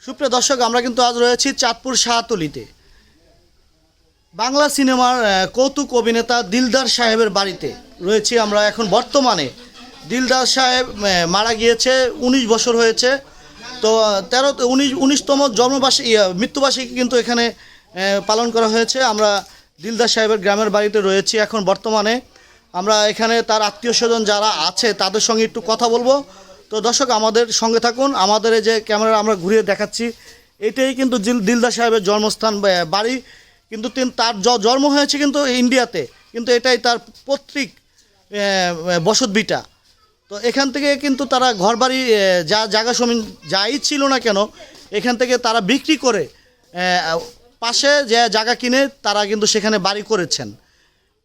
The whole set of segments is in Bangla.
সুপ্রিয় দর্শক, আমরা কিন্তু আজ রয়েছি চাঁদপুর শাহতলীতে বাংলা সিনেমার কৌতুক অভিনেতা দিলদার সাহেবের বাড়িতে রয়েছি আমরা এখন বর্তমানে। দিলদার সাহেব মারা গিয়েছে, 19 বছর হয়েছে। তো 19তম মৃত্যুবার্ষিকী কিন্তু এখানে পালন করা হয়েছে। আমরা দিলদার সাহেবের গ্রামের বাড়িতে রয়েছি এখন বর্তমানে। আমরা এখানে তার আত্মীয় স্বজন যারা আছে তাদের সঙ্গে একটু কথা বলবো। তো দর্শক, আমাদের সঙ্গে থাকুন। আমাদের এই যে ক্যামেরা আমরা ঘুরিয়ে দেখাচ্ছি, এটাই কিন্তু দিলদার সাহেবের জন্মস্থান বাড়ি। কিন্তু তার জন্ম হয়েছে কিন্তু ইন্ডিয়াতে, কিন্তু এটাই তার পৈতৃক বসতভিটা। তো এখান থেকে কিন্তু তারা ঘরবাড়ি যা জায়গা জমি যাই ছিল না কেন, এখান থেকে তারা বিক্রি করে পাশে যে জায়গা কিনে তারা কিন্তু সেখানে বাড়ি করেছেন।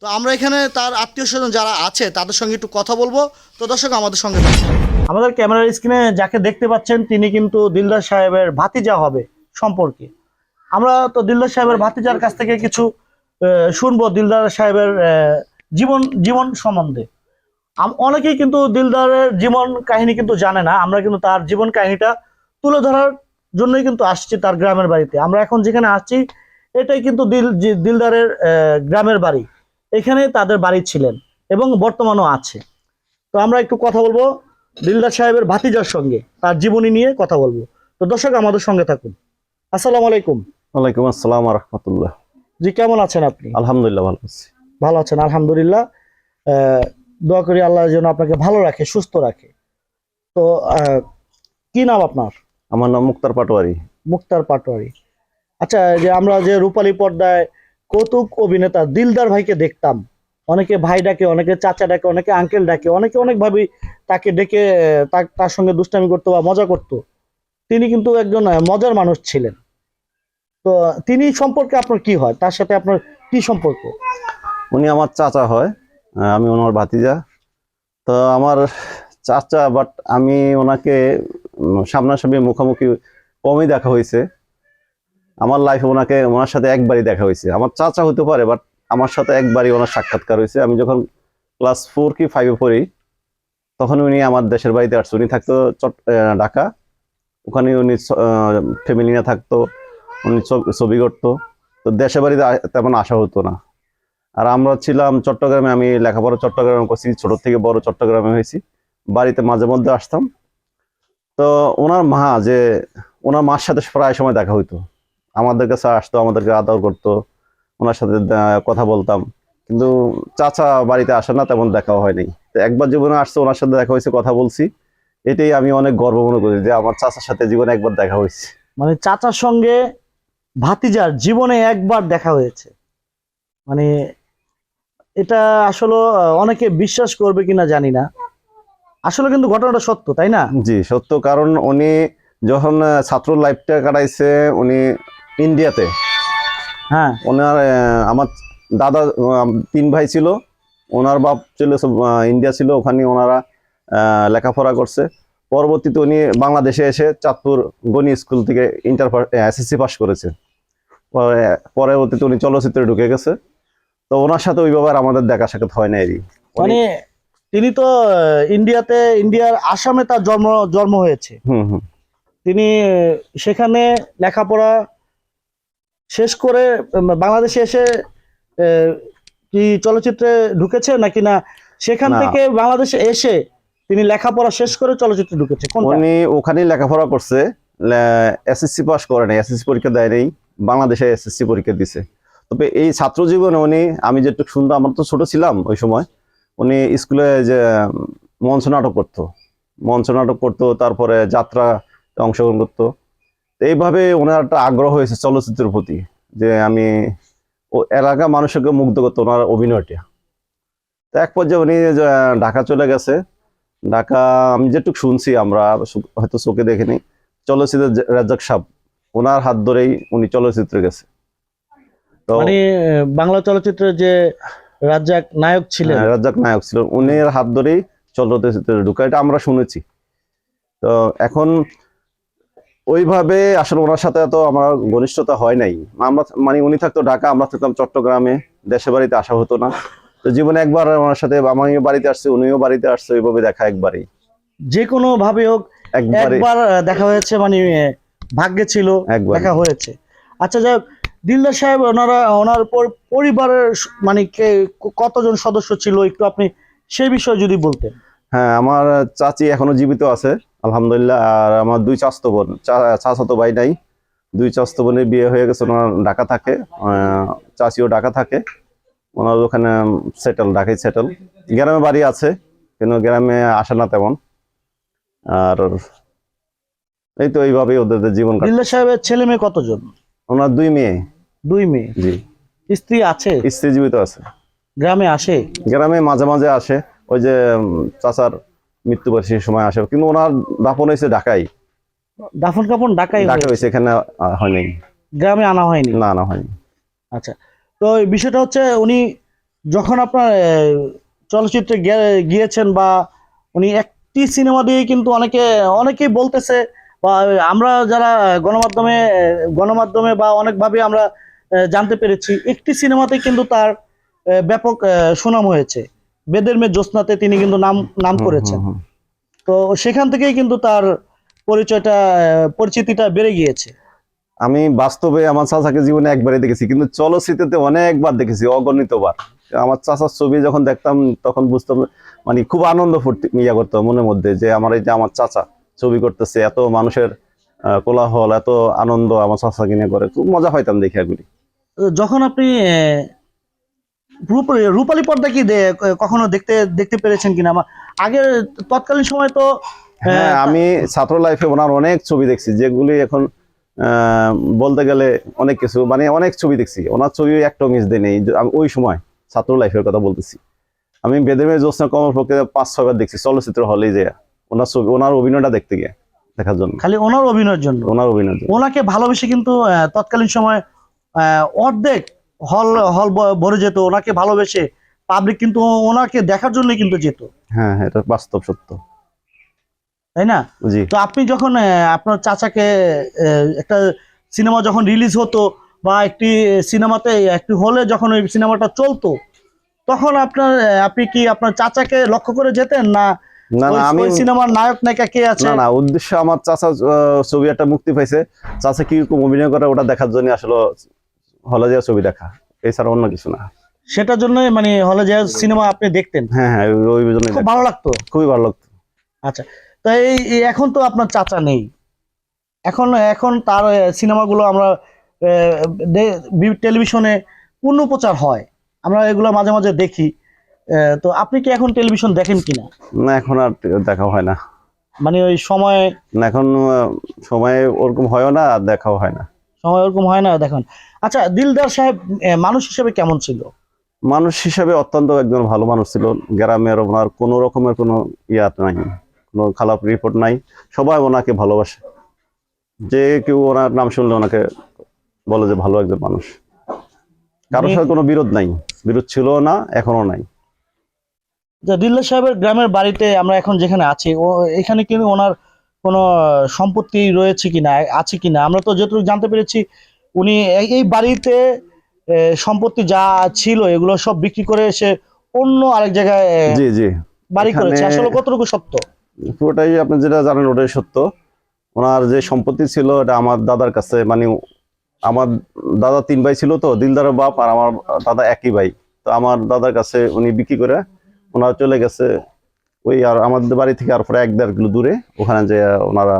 তো আমরা এখানে তার আত্মীয় স্বজন যারা আছে তাদের সঙ্গে একটু কথা বলবো। তো দর্শক, আমাদের সঙ্গে আমাদের ক্যামেরার স্ক্রিনে যাকে দেখতে পাচ্ছেন তিনি কিন্তু দিলদার সাহেবের ভাতিজা হবে সম্পর্কে। আমরা তো দিলদার সাহেবের ভাতিজার কাছ থেকে কিছু শুনবো দিলদার সাহেবের জীবন সম্বন্ধে। অনেকেই কিন্তু দিলদারের জীবন কাহিনী কিন্তু জানে না। আমরা কিন্তু তার জীবন কাহিনীটা তুলে ধরার জন্যই কিন্তু আসছি তার গ্রামের বাড়িতে। আমরা এখন যেখানে আসছি এটাই কিন্তু দিলদারের গ্রামের বাড়ি। এখানে তাদের বাড়ি ছিলেন এবং বর্তমানও আছে। তো আমরা একটু কথা বলবো দিলদার সাহেবের ভাতিজার সঙ্গে, তার জীবনী নিয়ে কথা বলবো। তো দর্শক, আমাদের সঙ্গে থাকুন। আসসালামু আলাইকুম। ওয়ালাইকুম আসসালাম ওয়া রাহমাতুল্লাহ। জি, কেমন আছেন আপনি? আলহামদুলিল্লাহ, ভালো আছি। ভালো আছেন? আলহামদুলিল্লাহ। দোয়া করি আল্লাহ যেন আপনাকে ভালো রাখে, সুস্থ রাখে। তো কি নাম আপনার? আমার নাম মুক্তার পাটোয়ারি। মুক্তার পাটোয়ারি। আচ্ছা, যে আমরা যে রূপালী পর্দায় কৌতুক অভিনেতা দিলদার ভাইকে দেখতাম, অনেকে ভাই ডাকে, অনেকে চাচা ডাকে, অনেকে আঙ্কেল ডাকে, অনেকে অনেকভাবেই তাকে ডেকে তার সঙ্গে দুষ্টামি করতো বা মজা করতো। তিনি কিন্তু একজন মজার মানুষ ছিলেন। তো তিনি সম্পর্কে আপনার কি হয়, তার সাথে আপনার কি সম্পর্ক? উনি আমার চাচা হয়, আমি ওনার ভাতিজা। তো আমার চাচা, বাট আমি ওনাকে সামনাসামনি মুখোমুখি কমই দেখা হয়েছে আমার লাইফে। ওনার সাথে একবারই দেখা হয়েছে। আমার চাচা হতে পারে, বাট আমার সাথে একবারই ওনার সাক্ষাৎকার হয়েছে। আমি যখন ক্লাস 4 কি 5-এ পড়ি তখন উনি আমার দেশের বাড়িতে আসছে। উনি থাকতো ঢাকা, ওখানে উনি ফ্যামিলি নিয়ে থাকতো, উনি ছবি করতো। তো দেশের বাড়িতে তেমন আসা হতো না। আর আমরা ছিলাম চট্টগ্রামে, আমি লেখাপড়া চট্টগ্রামে করছি, ছোট থেকে বড় চট্টগ্রামে হয়েছি। বাড়িতে মাঝে মধ্যে আসতাম। তো ওনার মার সাথে প্রায় সময় দেখা হইতো, আমাদের কাছে আসতো, আমাদেরকে আদর করতো, ওনার সাথে কথা বলতাম। কিন্তু চাচা বাড়িতে আসে না, তেমন দেখাও হয়নি। তো একবার জীবনে আসছে, ওনার সাথে দেখা হয়েছে, কথা বলছি। এটাই আমি অনেক গর্ব মনে করি যে আমার চাচার সাথে জীবনে একবার দেখা হয়েছে। মানে চাচার সঙ্গে ভাতিজার জীবনে একবার দেখা হয়েছে, মানে এটা আসলে অনেকে বিশ্বাস করবে কিনা জানি না। আসলে কিন্তু ঘটনাটা সত্য, তাই না? জি সত্য, কারণ উনি যখন ছাত্র লাইফটা কাটাইছে উনি ইন্ডিয়াতে। হ্যাঁ, ওনার আমার দাদা 3 ভাই ছিল, ওনার বাপ ছিল ইন্ডিয়া ছিল, ওখানে ওনারা লেখাপড়া করছে। পরবর্তীতে উনি বাংলাদেশে এসে চাঁদপুর গণি স্কুল থেকে এসএসসি পাস করেছে। পরবর্তীতে উনি চলচ্চিত্রে ঢুকে গেছে। তো ওনার সাথে ওইভাবে আমাদের দেখা সাক্ষাৎ হয় না। মানে তিনি তো ইন্ডিয়ার আসামে তার জন্ম হয়েছে। তিনি সেখানে লেখাপড়া শেষ করে বাংলাদেশে এসে কি চলচ্চিত্রে ঢুকেছে নাকি না সেখান থেকে বাংলাদেশে এসে তিনি লেখাপড়া শেষ করে চলচ্চিত্রে ঢুকেছে? উনি ওখানেই লেখাপড়া করছে, এসএসসি পাস করে নাই, এসএসসি পরীক্ষা দেয় নাই, বাংলাদেশে এসএসসি পরীক্ষা দিছে। তবে এই ছাত্র জীবনে উনি, আমি যেটুকু শুনতাম, আমরা তো ছোট ছিলাম ওই সময়, উনি স্কুলে যে মঞ্চ নাটক করতো, তারপরে যাত্রা অংশগ্রহণ করতো। এইভাবে ওনার একটা আগ্রহ হয়েছে চলচ্চিত্রের প্রতি, যে আমি এলাকা মানুষকে মুগ্ধ করতো ওনার অভিনয়টা। তো এক পর্যায়ে উনি ঢাকা চলে গেছে। ঢাকা আমি যেটুকু শুনছি, আমরা হয়তো চোখে দেখিনি, চলচ্চিত্রের রাজ্জাক সাহেব, ওনার হাত ধরেই উনি চলচ্চিত্রে গেছে। তো মানে বাংলা চলচ্চিত্রের যে রাজ্জাক নায়ক ছিলেন, উনির হাত ধরেই চলচ্চিত্রে ঢুকা, এটা আমরা শুনেছি। তো এখন ওইভাবে আসলে ওনার সাথে তো আমার ঘনিষ্ঠতা হয় নাই। মানে উনি থাকতো ঢাকা, আমরা থাকতাম চট্টগ্রামে, দেশে বাড়িতে আসা হতো না। তো জীবনে একবার ওনার সাথে আমিও বাড়িতে আসছি, উনিও বাড়িতে আসছে, ওইভাবে দেখা একবারই, যে কোনো ভাবে হোক একবার দেখা হয়েছে। মানে ভাগ্যে ছিল, একবার দেখা হয়েছে। আচ্ছা যাই হোক, দিলদার সাহেব ওনার পরিবারের মানে কতজন সদস্য ছিল, একটু আপনি সেই বিষয়ে যদি বলতেন। হ্যাঁ, আমার চাচি এখনো জীবিত আছে আলহামদুলিল্লাহ। আর আমার দুই চাচাতো বোন, চাচাতো ভাই নাই, দুই চাচাতো বোনের বিয়ে হয়ে গেছে, ওনার ঢাকা থাকে, চাচিও ঢাকা থাকে, ওনার ওখানে সেটেল, ঢাকায় সেটেল। গ্রামে বাড়ি আছে কিন্তু গ্রামে আসে না তেমন। আর এই তো এইভাবেই ওদের জীবন কাটে। দিলদার সাহেবের ছেলে মেয়ে কতজন? ওনার দুই মেয়ে। 2 মেয়ে। জি। স্ত্রী আছে? স্ত্রী জীবিত আছে। গ্রামে আসে? গ্রামে মাঝে মাঝে আসে, ওই যে চাচার মৃত্যুবার্ষিকীর সময় আসে, কিন্তু ওনার দাফন হয়েছে ঢাকায়। দাফন কাফন ঢাকায় হয়েছে, এখানে হয়নি, গ্রামে আনা হয়নি? না না হয়নি। আচ্ছা, তো এই বিষয়টা হচ্ছে উনি যখন আপনার চলচ্চিত্রে গিয়েছেন বা উনি একটি সিনেমা দিয়ে কিন্তু অনেকেই বলতেছে বা আমরা যারা গণমাধ্যমে বা অনেকভাবে আমরা জানতে পেরেছি, একটি সিনেমাতে কিন্তু তার ব্যাপক সুনাম হয়েছে। বেদের মেয়ে জ্যোৎস্নাতে তিনি কিন্তু নাম করেছেন। তো সেখান থেকেই কিন্তু তার পরিচিতিটা বেড়ে গিয়েছে। আমি বাস্তবে আমার চাচাকে জীবনে একবারই দেখেছি, কিন্তু চলচ্চিত্রতে অনেকবার দেখেছি, অগণিতবার। আমার চাচার ছবি যখন দেখতাম তখন বুঝতাম, মানে খুব আনন্দ ফুর্তি করতাম মনের মধ্যে, যে আমার চাচা ছবি করতেছে, এত মানুষের কোলাহল, এত আনন্দ আমার চাচাকে নিয়ে করে, খুব মজা পাইতাম দেখে এগুলি। যখন আপনি রূপালী পর্দা কি কখনো দেখতে পেরেছেন কিনা? আগের তৎকালীন সময় তো হ্যাঁ, আমি ছাত্র লাইফে ওনার অনেক ছবি দেখছি, যেগুলি এখন বলতে গেলে অনেক কিছু, মানে অনেক ছবি দেখছি ওনার, ছবি একটা মিস দেয় নেই। আমি ওই সময় ছাত্র লাইফের কথা বলতেছি, আমি বেদের মেয়ে জ্যোৎস্না কমলপক্ষে 5-6 বার দেখছি চলচ্চিত্র হলেই, যে ওনার ছবি, ওনার অভিনয়টা দেখার জন্য, খালি ওনার অভিনয়ের জন্য। ওনাকে ভালোবেসে কিন্তু তৎকালীন সময় অর্ধেক হল ভরে যেত ওনাকে ভালোবেসে, পাবলিক কিন্তু ওনাকে দেখার জন্য কিন্তু যেত। হ্যাঁ, এটা বাস্তব সত্য, তাই না? জি। তো আপনি যখন আপনার চাচাকে একটা সিনেমা যখন রিলিজ হতো বা একটি সিনেমাতে একটি হলে যখন ওই সিনেমাটা চলতো, তখন আপনি কি আপনার চাচাকে লক্ষ্য করে যেতেন না? না না, আমি ওই সিনেমার নায়ক নায়িকা কে আছে? না না, উদ্দেশ্য আমার চাচা ছবি একটা মুক্তি পাইছে, চাচা কিরকম অভিনয় করে ওটা দেখার জন্য আসলে হলে যাওয়া ছবি দেখা, এছাড়া অন্য কিছু না। সেটার জন্য মানে হলে যে সিনেমা আপনি দেখতেন? হ্যাঁ হ্যাঁ, ওই জন্য খুব ভালো লাগতো? খুবই ভালো লাগতো। আচ্ছা, তো এখন তো আপনার চাচা নেই, এখন তার সিনেমাগুলো আমরা টেলিভিশনে পুনঃপ্রচার হয়, আমরা এগুলো মাঝে মাঝে দেখি। তো আপনি কি এখন টেলিভিশন দেখেন কিনা? না, এখন আর দেখা হয় না, মানে ওই সময় না এখন সময় ওরকম হয় না, আর দেখাও হয় না, সময় ওরকম হয় না দেখুন। আচ্ছা, দিলদার সাহেব মানুষ হিসেবে কেমন ছিল? মানুষ হিসাবে অত্যন্ত একজন ভালো মানুষ ছিল। গ্রামের ওনার কোনো রকমের কোনো ইয়াত নাই, কোনো খারাপ রিপোর্ট নাই, সবাই ওনাকে ভালোবাসে, যে কেউ ওনার নাম শুনলে ওনাকে বলে যে ভালো একজন মানুষ। কারোর সাথে কোনো বিরোধ ছিল না, এখনো নাই। দিলদার সাহেবের গ্রামের বাড়িতে আমরা এখন যেখানে আছি, এখানে কি ওনার কোনো সম্পত্তি রয়েছে কিনা, আছে কিনা? আমরা তো যতটুকু জানতে পেরেছি উনি এই বাড়িতে সম্পত্তি যা ছিল এগুলো সব বিক্রি করে এসে অন্য আরেক জায়গায় জি জি বাড়ি করেছে। আসলে কতটুকু সত্য? পুরোটাই আপনি যেটা জানেন ওটাই সত্য। ওনার যে সম্পত্তি ছিল এটা আমার দাদার কাছে, মানে আমার দাদা 3 ভাই ছিল, তো দিলদারের বাপ আর আমার দাদা একই ভাই, তো আমার দাদার কাছে উনি বিক্রি করে ওনারা চলে গেছে ওই আর আমাদের বাড়ি থেকে আর পরে 1-1.5 কিলো দূরে, ওখানে যে ওনারা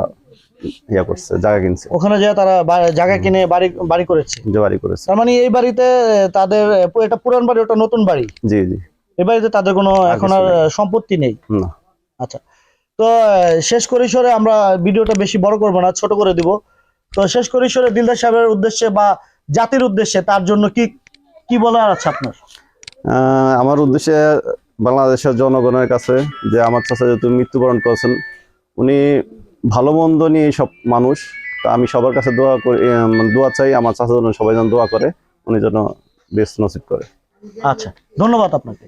ইয়া করছে, জায়গা কিনছে, ওখানে যে তারা জায়গা কিনে বাড়ি করেছে। যে বাড়ি করেছে। তার মানে এই বাড়িতে তাদের এটা পুরান বাড়ি, ওটা নতুন বাড়ি? জি জি। এই বাড়িতে তাদের কোনো এখন আর সম্পত্তি নেই? না। আচ্ছা, তো শেষ পরিসরে আমরা ভিডিওটা বেশি বড় করব না, ছোট করে দিব। তো শেষ পরিসরে দিলদার সাহেবের উদ্দেশ্যে বা জাতির উদ্দেশ্যে তার জন্য কি বলার আছে আপনার? আমার উদ্দেশ্যে বাংলাদেশের জনগণের কাছে, যে আমার চাচা যেহেতু মৃত্যুবরণ করেছেন, উনি ভালো মন্দ নিয়ে সব মানুষ, তা আমি সবার কাছে দোয়া চাই, আমার চাচা যেন সবাই যেন দোয়া করে, উনি যেন বেশ নসিব করে। আচ্ছা, ধন্যবাদ আপনাকে।